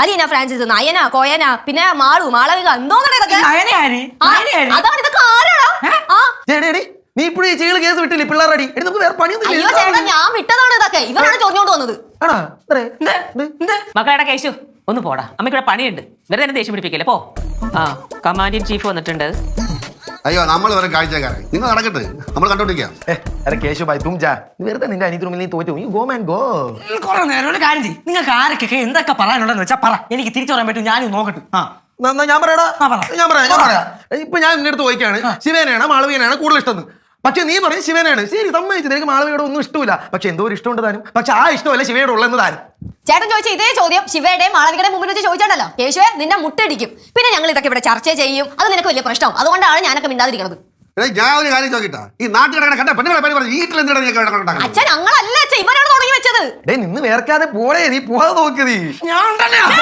Aleena Francis, Nayana, കോയന, പിന്നെ മാളു, മാളവിക, എന്തോന്നാണ് ഇതൊക്കെ? അതാണ് ഇതൊക്കെ ആരാടാ? നീ ഇപ്പോഴും ഈ ചെയ്യൽ കേസ് വിട്ടില്ലേ പിള്ളേരടി? നമുക്ക് വേറെ പണിയൊന്നും അയ്യോ ചേട്ടാ, ഞാൻ വിട്ടതാണ് ഇതൊക്കെ. ഇവരാണ് ചൊറിഞ്ഞോണ്ട് വന്നത്. മക്കളെടാ കേശു ഒന്ന് പോടാ, അമ്മയ്ക്കൂടെ പണിയുണ്ട്. വെറുതെ എന്നെ ദേഷ്യം പിടിപ്പിക്കല്ലേ, പോ. ആ കമാൻഡിൻ ചീഫ് വന്നിട്ടുണ്ട്. അയ്യോ നമ്മൾ വേറെ കാഴ്ചക്കാരെ, നിങ്ങൾ നടക്കട്ടെ, നമ്മൾ കണ്ടോണ്ടിരിക്കാം. കേശു ഭായ് തും ജാ, വെറുതെ നിന്റെ അനിയത്തി റൂമിൽ നീ തോറ്റു. Go man go. കുറെ നേരം ഒരു കാര്യം ചെയ്യും. നിങ്ങൾക്ക് ആരൊക്കെ എന്തൊക്കെ പറയാനുണ്ടെന്ന് വെച്ചാൽ പറ, എനിക്ക് തിരിച്ചു പറയാൻ പറ്റും. ഞാനും നോക്കട്ടെ. ഞാൻ പറയാടാ, ഞാൻ പറയാം. ഇപ്പൊ ഞാൻ നിന്റെ അടുത്ത് ചോദിക്കാണ്, ശിവേനയാണ് മാളവികനാണ് കൂടുതൽ ഇഷ്ടം. പക്ഷെ നീ പറയും ശിവേനയാണ്. ശരി, സമ്മതിച്ചു, നിനക്ക് മാളവികയുടെ ഒന്നും ഇഷ്ടമില്ല. പക്ഷെ എന്തോ ഒരു ഇഷ്ടമുണ്ട് താനും. പക്ഷെ ആ ഇഷ്ടമല്ല ശിവയുടെ ഉള്ളതെന്ന് താനും. ചേട്ടൻ ചോദിച്ച ഇതേ ചോദ്യം ശിവയുടെയും മാളവികയുടെ മുമ്പിൽ വെച്ച് ചോദിച്ചാണല്ലോ, കേശുവെ നിന്നെ മുട്ടടിക്കും. പിന്നെ ഞങ്ങൾ ഇതൊക്കെ ഇവിടെ ചർച്ച ചെയ്യും. അത് നിനക്ക് വലിയ പ്രശ്നം. അതുകൊണ്ടാണ് ഞാനൊക്കെ മിണ്ടാതിരിക്കുന്നത്. ഞാൻ ഒരു കാര്യം ചോദിട്ടാ, ഈ നാട്ടിൽ കണ്ട പെണ്ണുങ്ങളെ പനി പറഞ്ഞു വീട്ടിൽ എന്തിനാ? അച്ഛൻ ഞങ്ങളല്ല, അച്ഛൻ ഇവരാണ് തുടങ്ങി വെച്ചത്. നിന്ന് വേർക്കാതെ പോളേ, നീ പോകാതെ നോക്കി. നീ ഞാൻ